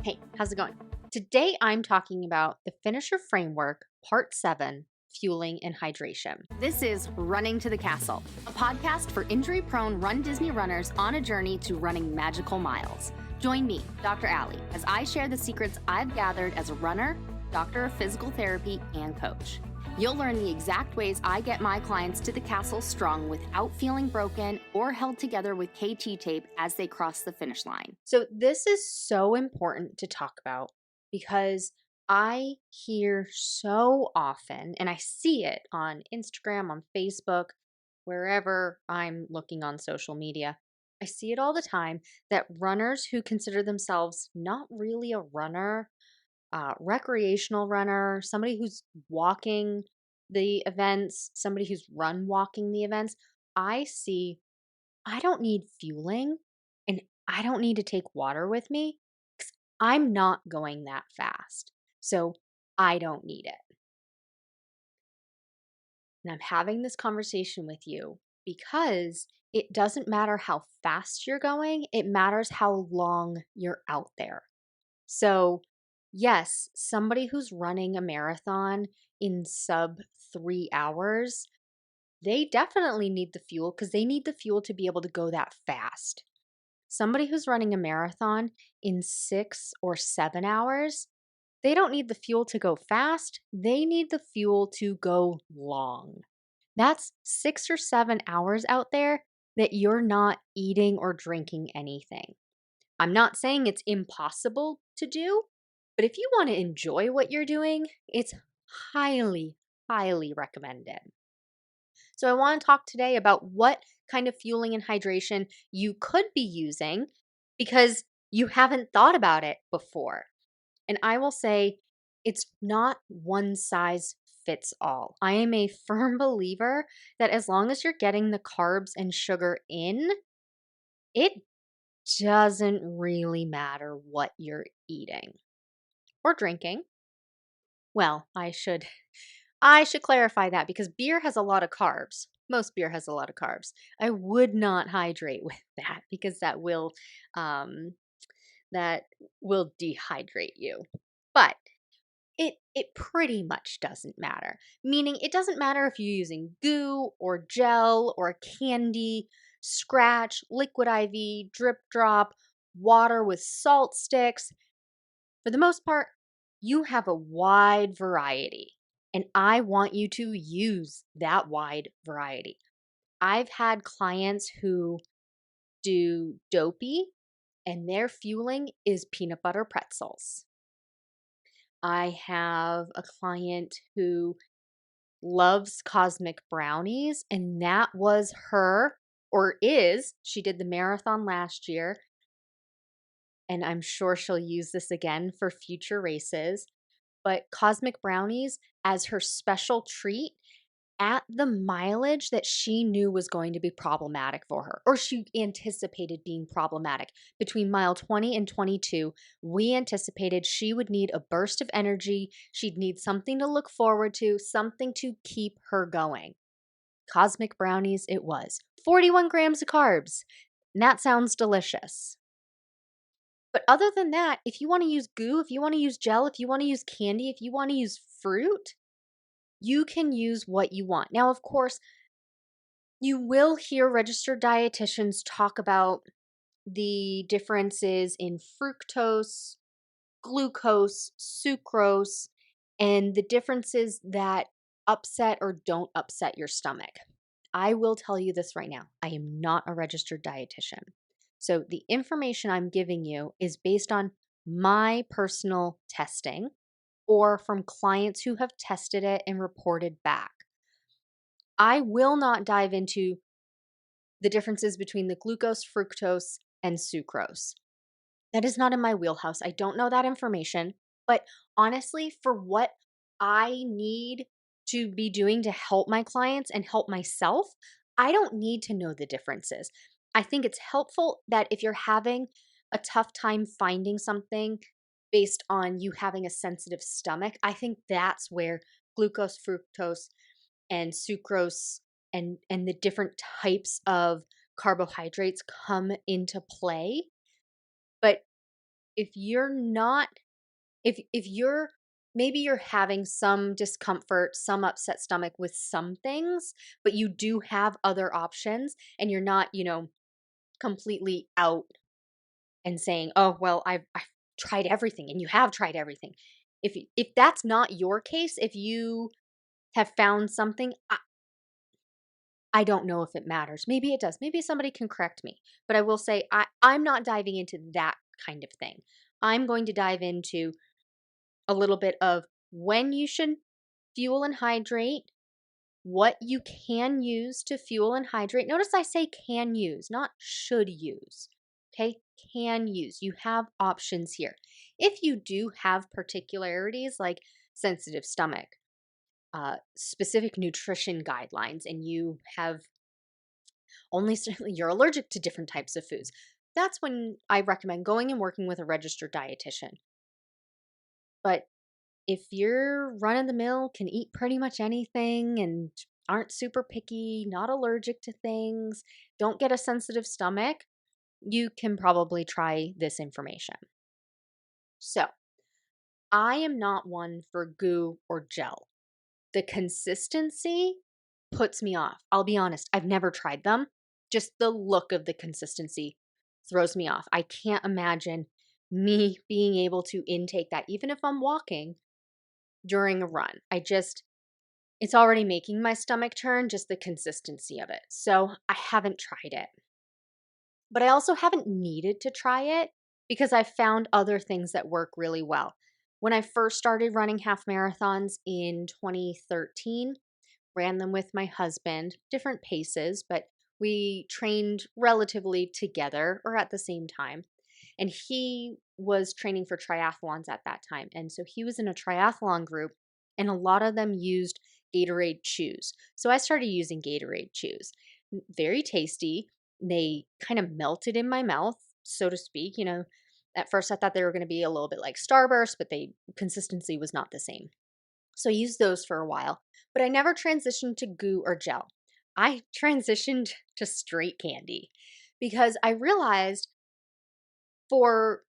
Hey, how's it going? Today I'm talking about the Finisher Framework, Part 7, Fueling and Hydration. This is Running to the Castle, a podcast for injury-prone RunDisney runners on a journey to running magical miles. Join me, Dr. Allie, as I share the secrets I've gathered as a runner, doctor of physical therapy, and coach. You'll learn the exact ways I get my clients to the castle strong without feeling broken or held together with KT tape as they cross the finish line. So, this is so important to talk about because I hear so often, and I see it on Instagram, on Facebook, wherever I'm looking on social media. I see it all the time that runners who consider themselves not really a runner, recreational runner, somebody who's walking the events, somebody who's run walking the events, I see I don't need fueling and I don't need to take water with me 'cause I'm not going that fast. So I don't need it. And I'm having this conversation with you because it doesn't matter how fast you're going, it matters how long you're out there. So, yes, somebody who's running a marathon in sub 3 hours, they definitely need the fuel because they need the fuel to be able to go that fast. Somebody who's running a marathon in 6 or 7 hours, they don't need the fuel to go fast. They need the fuel to go long. That's 6 or 7 hours out there that you're not eating or drinking anything. I'm not saying it's impossible to do, but if you want to enjoy what you're doing, it's highly, highly recommended. So, I want to talk today about what kind of fueling and hydration you could be using because you haven't thought about it before. And I will say it's not one size fits all. I am a firm believer that as long as you're getting the carbs and sugar in, it doesn't really matter what you're eating or drinking. Well, I should clarify that because beer has a lot of carbs. Most beer has a lot of carbs. I would not hydrate with that because um, that will dehydrate you. But it pretty much doesn't matter. Meaning it doesn't matter if you're using goo or gel or candy, scratch, liquid IV, drip drop, water with salt sticks. For the most part, you have a wide variety, and I want you to use that wide variety. I've had clients who do dopey, and their fueling is peanut butter pretzels. I have a client who loves cosmic brownies, and that was her, or is, she did the marathon last year, and I'm sure she'll use this again for future races. But cosmic brownies as her special treat at the mileage that she knew was going to be problematic for her, or she anticipated being problematic. Between mile 20 and 22, we anticipated she would need a burst of energy. She'd need something to look forward to, something to keep her going. Cosmic brownies it was. 41 grams of carbs. And that sounds delicious. But other than that, if you want to use goo, if you want to use gel, if you want to use candy, if you want to use fruit, you can use what you want. Now, of course, you will hear registered dietitians talk about the differences in fructose, glucose, sucrose, and the differences that upset or don't upset your stomach. I will tell you this right now. I am not a registered dietitian. So the information I'm giving you is based on my personal testing or from clients who have tested it and reported back. I will not dive into the differences between the glucose, fructose, and sucrose. That is not in my wheelhouse. I don't know that information. But honestly, for what I need to be doing to help my clients and help myself, I don't need to know the differences. I think it's helpful that if you're having a tough time finding something based on you having a sensitive stomach, I think that's where glucose, fructose, and sucrose and the different types of carbohydrates come into play. But If you're not, if you're, maybe you're having some discomfort, some upset stomach with some things, but you do have other options and you're not, completely out and saying, "Oh, well, I've tried everything," and you have tried everything. If that's not your case, if you have found something, I don't know if it matters. Maybe it does. Maybe somebody can correct me. But I will say I'm not diving into that kind of thing. I'm going to dive into a little bit of when you should fuel and hydrate, what you can use to fuel and hydrate. Notice I say can use, not should use. Okay, can use. You have options here. If you do have particularities like sensitive stomach, specific nutrition guidelines, and you have only you're allergic to different types of foods, that's when I recommend going and working with a registered dietitian. But if you're run of the mill, can eat pretty much anything and aren't super picky, not allergic to things, don't get a sensitive stomach, you can probably try this information. So, I am not one for goo or gel. The consistency puts me off. I'll be honest, I've never tried them. Just the look of the consistency throws me off. I can't imagine me being able to intake that, even if I'm walking during a run. It's already making my stomach turn, just the consistency of it. So I haven't tried it. But I also haven't needed to try it because I found other things that work really well. When I first started running half marathons in 2013, ran them with my husband, different paces, but we trained relatively together or at the same time. And he was training for triathlons at that time. And so he was in a triathlon group, and a lot of them used Gatorade chews. So I started using Gatorade chews. Very tasty. They kind of melted in my mouth, so to speak. At first I thought they were going to be a little bit like Starburst, but consistency was not the same. So I used those for a while, but I never transitioned to goo or gel. I transitioned to straight candy because I realized for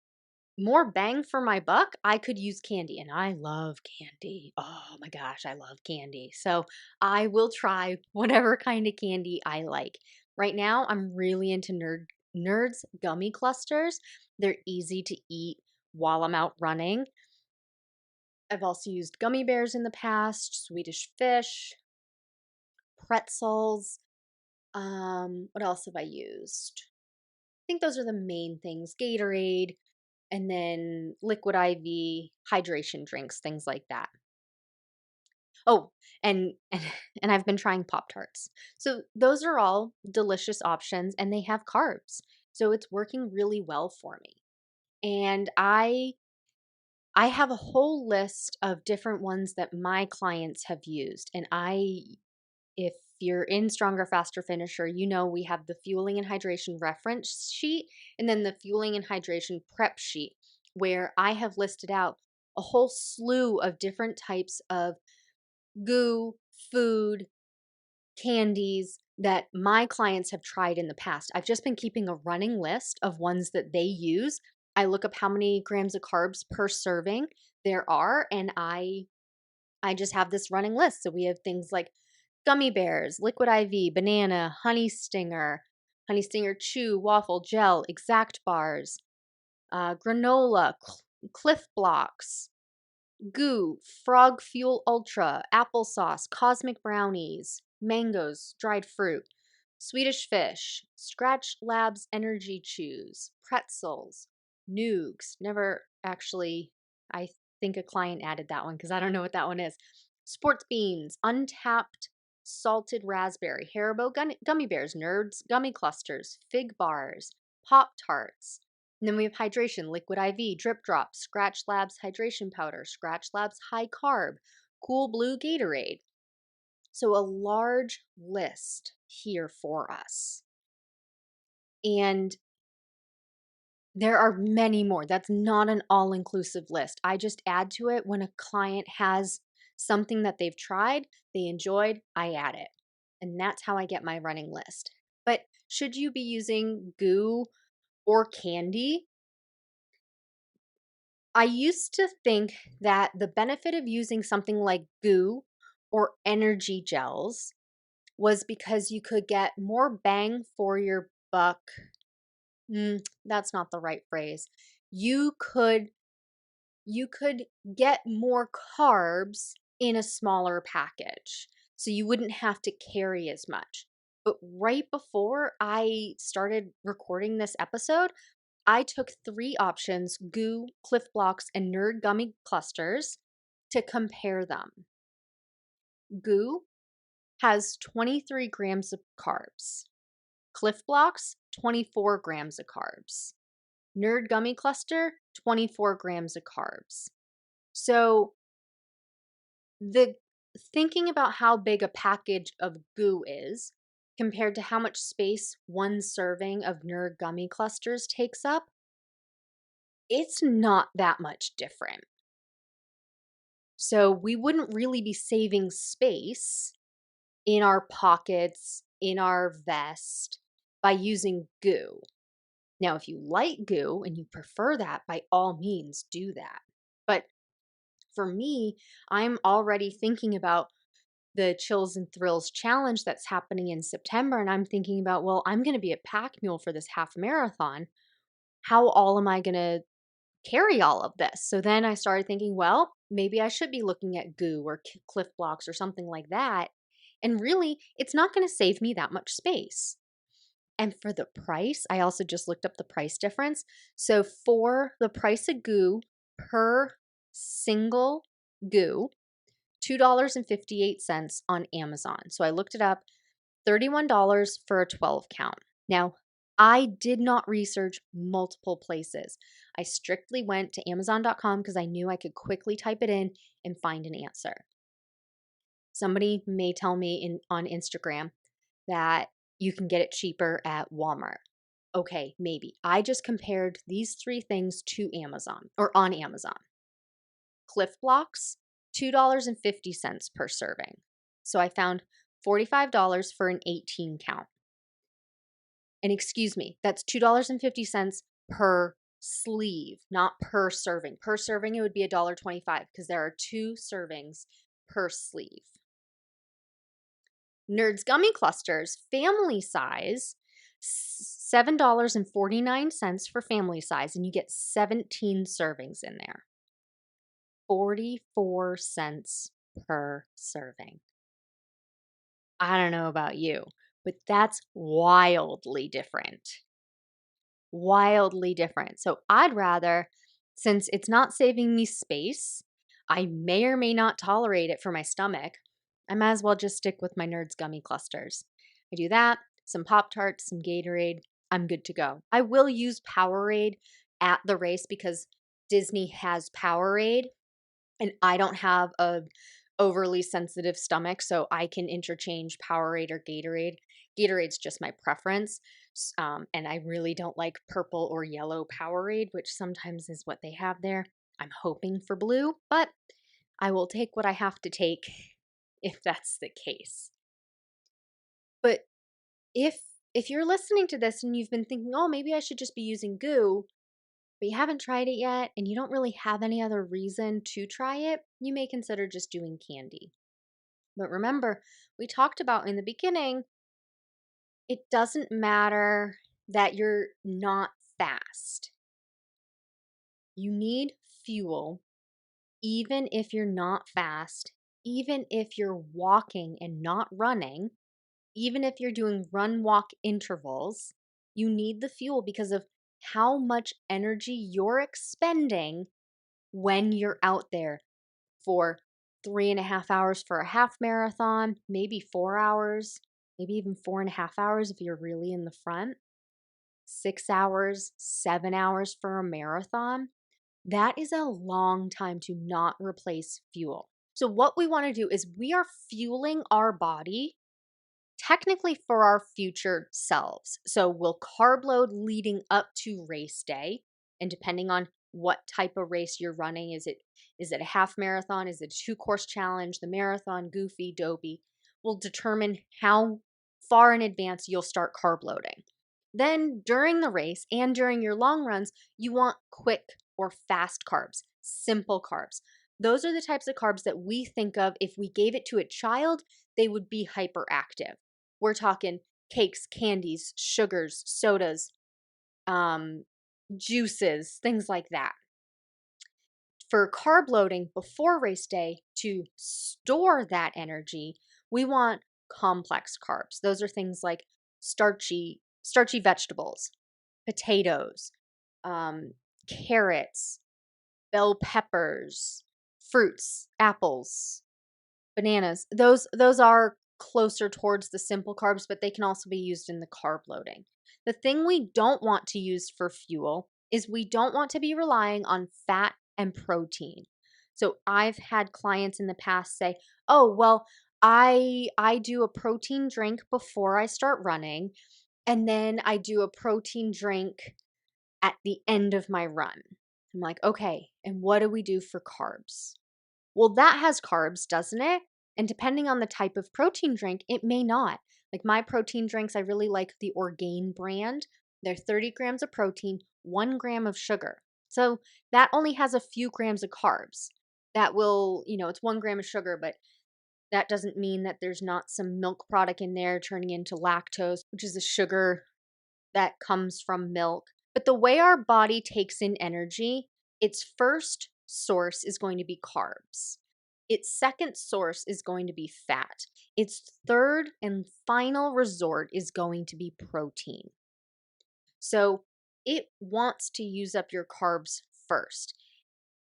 more bang for my buck, I could use candy, and I love candy. Oh my gosh, I love candy. So I will try whatever kind of candy I like. Right now, I'm really into Nerds Gummy Clusters. They're easy to eat while I'm out running. I've also used gummy bears in the past, Swedish fish, pretzels. What else have I used? I think those are the main things. Gatorade, and then liquid IV, hydration drinks, things like that. Oh, and I've been trying Pop-Tarts. So those are all delicious options and they have carbs. So it's working really well for me. And I have a whole list of different ones that my clients have used. And if you're in Stronger, Faster, Finisher, we have the fueling and hydration reference sheet and then the fueling and hydration prep sheet, where I have listed out a whole slew of different types of goo, food, candies that my clients have tried in the past. I've just been keeping a running list of ones that they use. I look up how many grams of carbs per serving there are, and I just have this running list. So we have things like gummy bears, liquid IV, banana, honey stinger chew, waffle, gel, exact bars, granola, Cliff Blocks, goo, frog fuel ultra, applesauce, cosmic brownies, mangoes, dried fruit, Swedish fish, Scratch Labs energy chews, pretzels, noogs. Never actually, I think a client added that one because I don't know what that one is. Sports beans, untapped salted raspberry, Haribo gummy bears, Nerds Gummy Clusters, fig bars, Pop-Tarts. And then we have hydration, liquid IV, drip drop, Scratch Labs hydration powder, Scratch Labs high carb, Cool Blue Gatorade. So a large list here for us. And there are many more. That's not an all-inclusive list. I just add to it when a client has something that they've tried, they enjoyed, I add it. And that's how I get my running list. But should you be using goo or candy? I used to think that the benefit of using something like goo or energy gels was because you could get more bang for your buck. That's not the right phrase. You could you could get more carbs in a smaller package. So you wouldn't have to carry as much. But right before I started recording this episode, I took three options: goo, Cliff Blocks, and Nerd Gummy Clusters to compare them. Goo has 23 grams of carbs. Cliff Blocks, 24 grams of carbs. Nerd Gummy Cluster, 24 grams of carbs. So the thinking about how big a package of goo is compared to how much space one serving of Nerd Gummy Clusters takes up, it's not that much different. So we wouldn't really be saving space in our pockets, in our vest, by using goo. Now, if you like goo and you prefer that, by all means do that. But for me, I'm already thinking about the Chills and Thrills challenge that's happening in September. And I'm thinking about, well, I'm going to be a pack mule for this half marathon. How all am I going to carry all of this? So then I started thinking, well, maybe I should be looking at goo or Cliff Blocks or something like that. And really, it's not going to save me that much space. And for the price, I also just looked up the price difference. So for the price of goo per single goo, $2.58 on Amazon. So I looked it up, $31 for a 12 count. Now, I did not research multiple places. I strictly went to Amazon.com because I knew I could quickly type it in and find an answer. Somebody may tell me on Instagram that you can get it cheaper at Walmart. Okay, maybe. I just compared these three things to Amazon or on Amazon. Cliff Blocks, $2.50 per serving. So I found $45 for an 18 count. And excuse me, that's $2.50 per sleeve, not per serving. Per serving, it would be $1.25 because there are 2 servings per sleeve. Nerds Gummy Clusters, family size, $7.49 for family size, and you get 17 servings in there. 44 cents per serving. I don't know about you, but that's wildly different. Wildly different. So I'd rather, since it's not saving me space, I may or may not tolerate it for my stomach, I might as well just stick with my Nerds Gummy Clusters. I do that, some Pop-Tarts, some Gatorade, I'm good to go. I will use Powerade at the race because Disney has Powerade and I don't have a overly sensitive stomach, so I can interchange Powerade or Gatorade. Gatorade's just my preference, and I really don't like purple or yellow Powerade, which sometimes is what they have there. I'm hoping for blue, but I will take what I have to take if that's the case. But if you're listening to this and you've been thinking, oh, maybe I should just be using goo, but you haven't tried it yet and you don't really have any other reason to try it, you may consider just doing candy. But remember, we talked about in the beginning, it doesn't matter that you're not fast. You need fuel even if you're not fast, even if you're walking and not running, even if you're doing run walk intervals, you need the fuel because of how much energy you're expending when you're out there for 3.5 hours for a half marathon, maybe 4 hours, maybe even 4.5 hours if you're really in the front, 6 hours, 7 hours for a marathon. That is a long time to not replace fuel. So what we want to do is we are fueling our body technically for our future selves. So we'll carb load leading up to race day. And depending on what type of race you're running, is it a half marathon? Is it a 2-course challenge? The marathon, goofy, dopey, will determine how far in advance you'll start carb loading. Then during the race and during your long runs, you want quick or fast carbs, simple carbs. Those are the types of carbs that we think of if we gave it to a child, they would be hyperactive. We're talking cakes, candies, sugars, sodas, juices, things like that. For carb loading before race day to store that energy, we want complex carbs. Those are things like starchy vegetables, potatoes, carrots, bell peppers, fruits, apples, bananas. Those are closer towards the simple carbs, but they can also be used in the carb loading. The thing we don't want to use for fuel is we don't want to be relying on fat and protein. So I've had clients in the past say, "Oh, well, I do a protein drink before I start running, and then I do a protein drink at the end of my run." I'm like, "Okay, and what do we do for carbs?" Well, that has carbs, doesn't it? And depending on the type of protein drink, it may not. Like my protein drinks, I really like the Orgain brand. They're 30 grams of protein, 1 gram of sugar. So that only has a few grams of carbs. That will, it's 1 gram of sugar, but that doesn't mean that there's not some milk product in there turning into lactose, which is a sugar that comes from milk. But the way our body takes in energy, its first source is going to be carbs. Its second source is going to be fat. Its third and final resort is going to be protein. So it wants to use up your carbs first.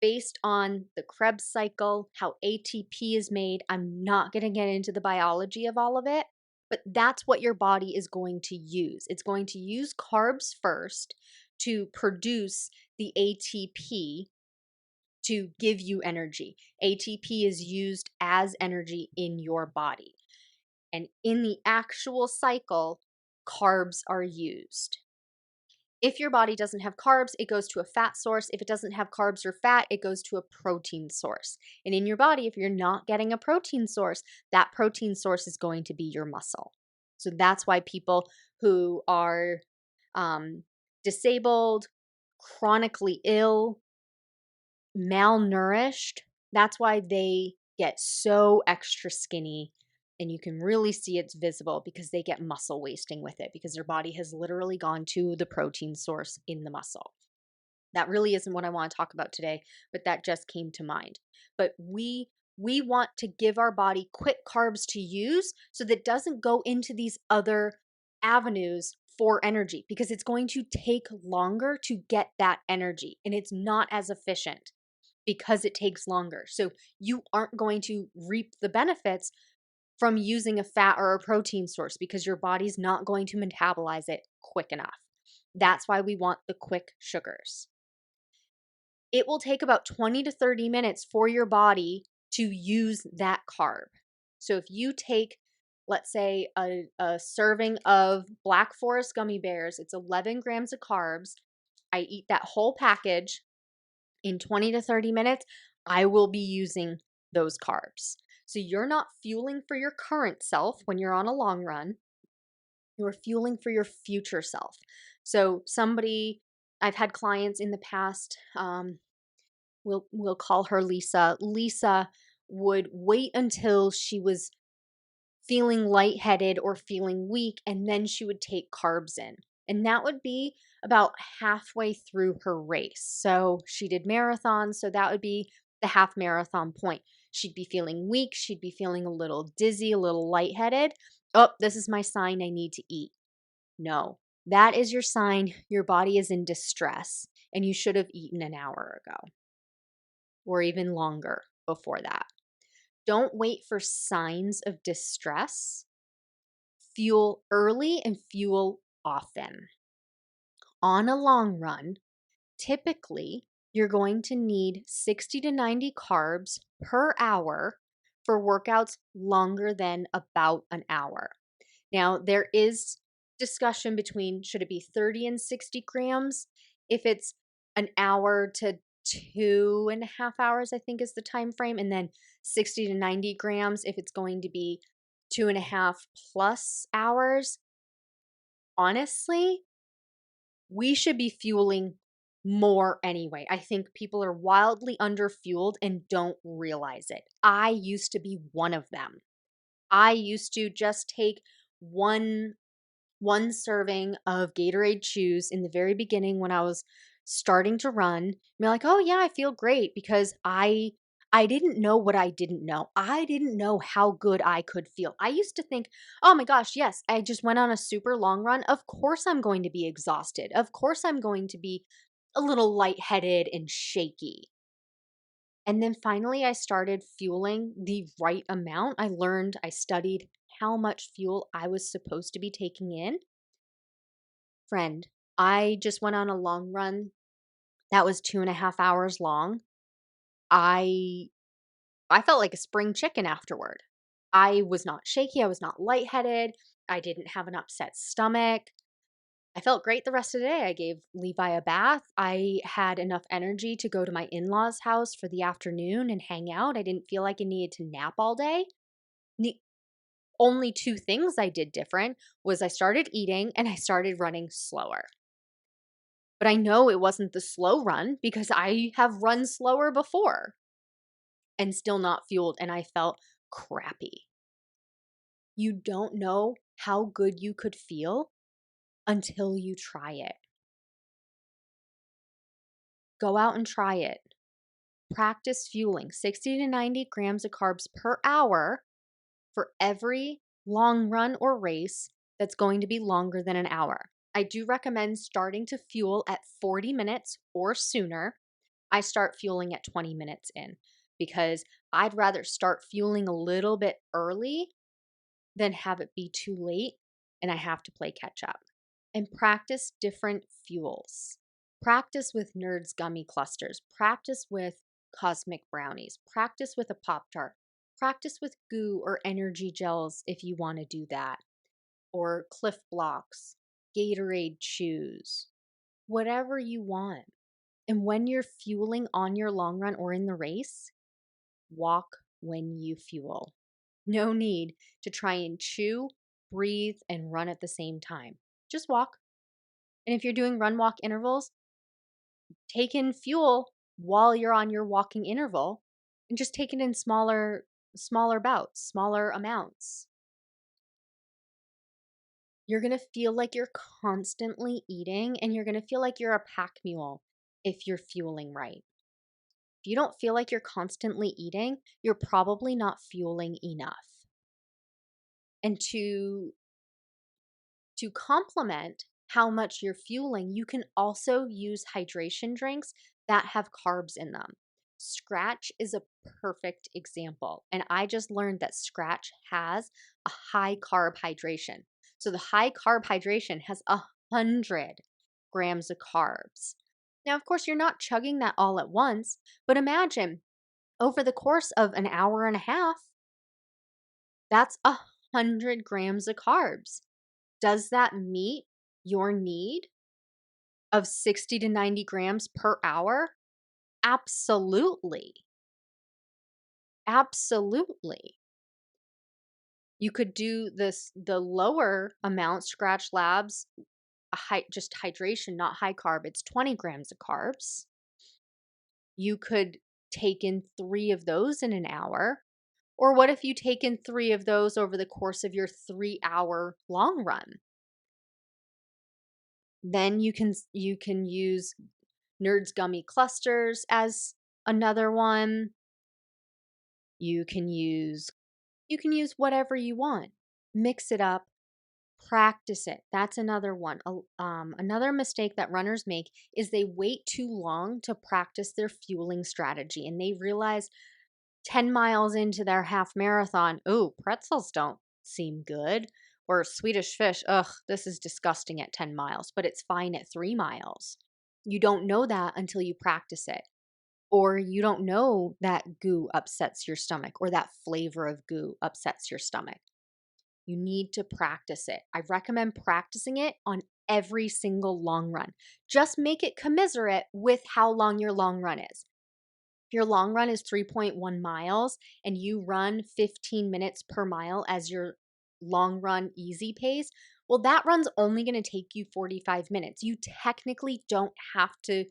Based on the Krebs cycle, how ATP is made, I'm not going to get into the biology of all of it, but that's what your body is going to use. It's going to use carbs first to produce the ATP to give you energy. ATP is used as energy in your body. And in the actual cycle, carbs are used. If your body doesn't have carbs, it goes to a fat source. If it doesn't have carbs or fat, it goes to a protein source. And in your body, if you're not getting a protein source, that protein source is going to be your muscle. So that's why people who are disabled, chronically ill, malnourished, that's why they get so extra skinny. And you can really see it's visible because they get muscle wasting with it because their body has literally gone to the protein source in the muscle. That really isn't what I want to talk about today, but that just came to mind. But we want to give our body quick carbs to use so that it doesn't go into these other avenues for energy because it's going to take longer to get that energy and it's not as efficient because it takes longer. So you aren't going to reap the benefits from using a fat or a protein source because your body's not going to metabolize it quick enough. That's why we want the quick sugars. It will take about 20 to 30 minutes for your body to use that carb. So if you take, let's say, a serving of Black Forest gummy bears, it's 11 grams of carbs. I eat that whole package. In 20 to 30 minutes, I will be using those carbs. So you're not fueling for your current self when you're on a long run. You're fueling for your future self. So I've had clients in the past, we'll call her Lisa. Lisa would wait until she was feeling lightheaded or feeling weak, and then she would take carbs in. And that would be about halfway through her race. So she did marathons, so that would be the half marathon point. She'd be feeling weak. She'd be feeling a little dizzy, a little lightheaded. Oh, this is my sign I need to eat. No, that is your sign your body is in distress and you should have eaten an hour ago or even longer before that. Don't wait for signs of distress. Fuel early and fuel often. On a long run, typically, you're going to need 60 to 90 carbs per hour for workouts longer than about an hour. Now, there is discussion between should it be 30 and 60 grams if it's an hour to 2.5 hours, I think is the time frame, and then 60 to 90 grams if it's going to be 2.5+ hours. Honestly, we should be fueling more anyway. I think people are wildly underfueled and don't realize it. I used to be one of them. I used to just take one serving of Gatorade Chews in the very beginning when I was starting to run. And be like, "Oh yeah, I feel great," because I didn't know what I didn't know. I didn't know how good I could feel. I used to think, "Oh my gosh, yes, I just went on a super long run. Of course I'm going to be exhausted. Of course I'm going to be a little lightheaded and shaky." And then finally, I started fueling the right amount. I studied how much fuel I was supposed to be taking in. Friend, I just went on a long run that was 2.5 hours long. I I felt like a spring chicken afterward. I was not shaky. I was not lightheaded. I didn't have an upset stomach. I felt great the rest of the day. I gave Levi a bath. I had enough energy to go to my in law's house for the afternoon and hang out. I didn't feel like I needed to nap all day. The only two things I did different was I started eating and I started running slower. But I know it wasn't the slow run because I have run slower before and still not fueled, and I felt crappy. You don't know how good you could feel until you try it. Go out and try it. Practice fueling 60 to 90 grams of carbs per hour for every long run or race that's going to be longer than an hour. I do recommend starting to fuel at 40 minutes or sooner. I start fueling at 20 minutes in because I'd rather start fueling a little bit early than have it be too late and I have to play catch up. And practice different fuels. Practice with Nerds Gummy Clusters. Practice with Cosmic Brownies. Practice with a Pop-Tart. Practice with goo or energy gels if you want to do that. Or Cliff Blocks, Gatorade Chews, whatever you want. And when you're fueling on your long run or in the race, walk when you fuel. No need to try and chew, breathe, and run at the same time. Just walk. And if you're doing run walk intervals, take in fuel while you're on your walking interval and just take it in smaller bouts, smaller amounts. You're going to feel like you're constantly eating and you're going to feel like you're a pack mule if you're fueling right. If you don't feel like you're constantly eating, you're probably not fueling enough. And to complement how much you're fueling, you can also use hydration drinks that have carbs in them. Scratch is a perfect example. And I just learned that Scratch has a high carb hydration. So the high carb hydration has 100 grams of carbs. Now, of course, you're not chugging that all at once, but imagine over the course of an hour and a half, that's 100 grams of carbs. Does that meet your need of 60 to 90 grams per hour? Absolutely. Absolutely. You could do the lower amount, Scratch Labs, just hydration, not high carb. It's 20 grams of carbs. You could take in 3 of those in an hour. Or what if you take in 3 of those over the course of your 3-hour long run? Then you can use Nerds Gummy Clusters as another one. You can use whatever you want. Mix it up, practice it. That's another one. Another mistake that runners make is they wait too long to practice their fueling strategy and they realize 10 miles into their half marathon, oh, pretzels don't seem good. Or Swedish fish, ugh, this is disgusting at 10 miles, but it's fine at 3 miles. You don't know that until you practice it. Or you don't know that goo upsets your stomach or that flavor of goo upsets your stomach. You need to practice it. I recommend practicing it on every single long run. Just make it commiserate with how long your long run is. If your long run is 3.1 miles and you run 15 minutes per mile as your long run easy pace, Well, that run's only going to take you 45 minutes. You technically don't have to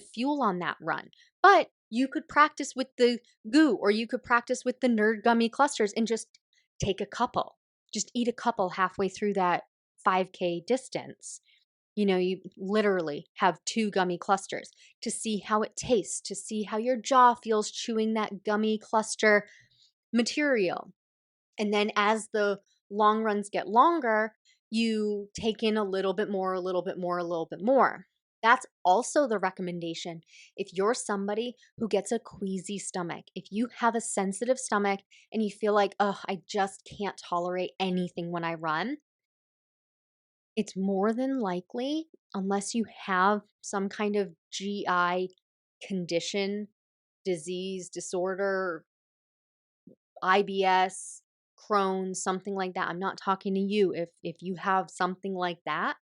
fuel on that run, but you could practice with the goo, or you could practice with the Nerd Gummy Clusters and just take a couple. Just eat a couple halfway through that 5K distance. You literally have 2 gummy clusters to see how it tastes, to see how your jaw feels chewing that gummy cluster material. And then as the long runs get longer, you take in a little bit more, a little bit more, a little bit more. That's also the recommendation if you're somebody who gets a queasy stomach, if you have a sensitive stomach and you feel like, oh, I just can't tolerate anything when I run. It's more than likely, unless you have some kind of GI condition, disease, disorder, IBS, Crohn's, something like that. I'm not talking to you if you have something like that,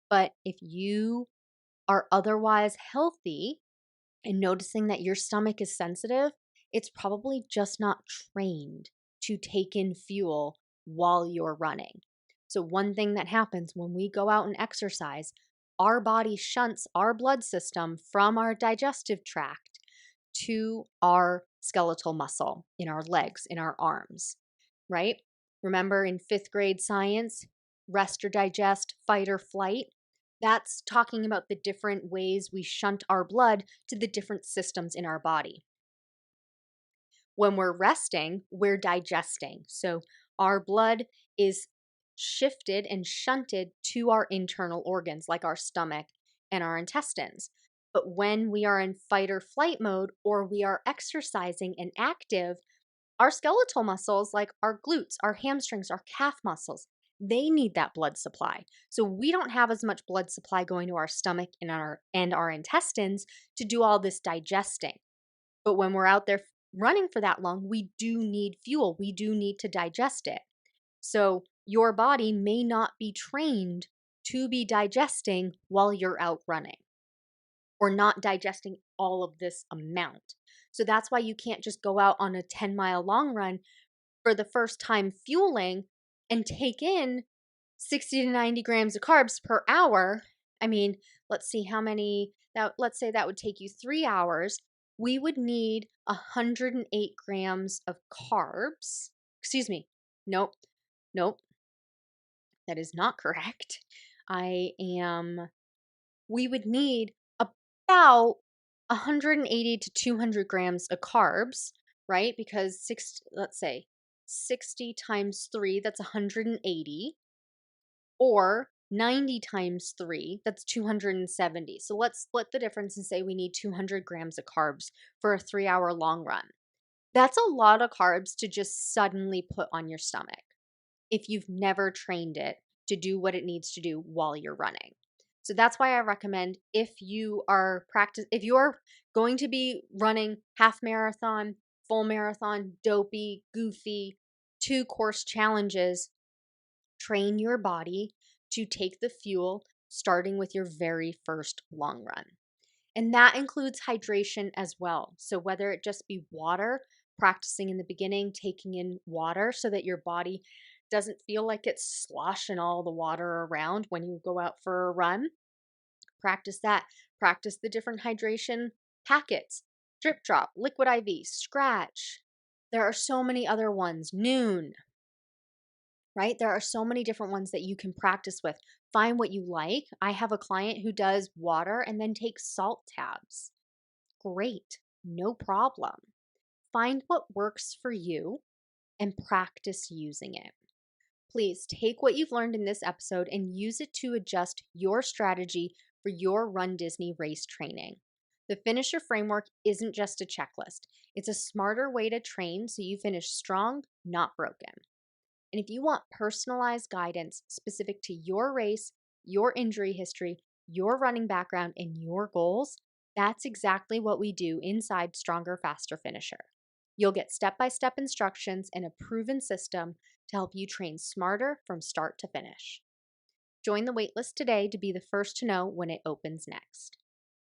but if you are otherwise healthy and noticing that your stomach is sensitive, it's probably just not trained to take in fuel while you're running. So, one thing that happens when we go out and exercise, our body shunts our blood system from our digestive tract to our skeletal muscle in our legs, in our arms, right? Remember in 5th grade science, rest or digest, fight or flight? That's talking about the different ways we shunt our blood to the different systems in our body. When we're resting, we're digesting. So our blood is shifted and shunted to our internal organs, like our stomach and our intestines. But when we are in fight or flight mode, or we are exercising and active, our skeletal muscles, like our glutes, our hamstrings, our calf muscles, they need that blood supply. So we don't have as much blood supply going to our stomach and our intestines to do all this digesting. But when we're out there running for that long, we do need fuel. We do need to digest it. So your body may not be trained to be digesting while you're out running, or not digesting all of this amount. So that's why you can't just go out on a 10-mile long run for the first time fueling and take in 60 to 90 grams of carbs per hour. I mean, let's see how many let's say that would take you 3 hours. We would need 108 grams of carbs. Excuse me. Nope. Nope. That is not correct. We would need about 180 to 200 grams of carbs, right? Because let's say 60 times 3, that's 180, or 90 times 3, that's 270. So let's split the difference and say we need 200 grams of carbs for a 3-hour long run. That's a lot of carbs to just suddenly put on your stomach if you've never trained it to do what it needs to do while you're running. So that's why I recommend, if you are going to be running half marathon, full marathon, dopey, goofy, 2-course challenges, train your body to take the fuel starting with your very first long run. And that includes hydration as well. So whether it just be water, practicing in the beginning, taking in water so that your body doesn't feel like it's sloshing all the water around when you go out for a run. Practice that. Practice the different hydration packets: drip drop, liquid IV, scratch. There are so many other ones. Noon, right? There are so many different ones that you can practice with. Find what you like. I have a client who does water and then takes salt tabs. Great, no problem. Find what works for you and practice using it. Please take what you've learned in this episode and use it to adjust your strategy for your Run Disney race training. The finisher framework isn't just a checklist. It's a smarter way to train so you finish strong, not broken. And if you want personalized guidance specific to your race, your injury history, your running background, and your goals, that's exactly what we do inside Stronger, Faster, Finisher. You'll get step-by-step instructions and a proven system to help you train smarter from start to finish. Join the waitlist today to be the first to know when it opens next.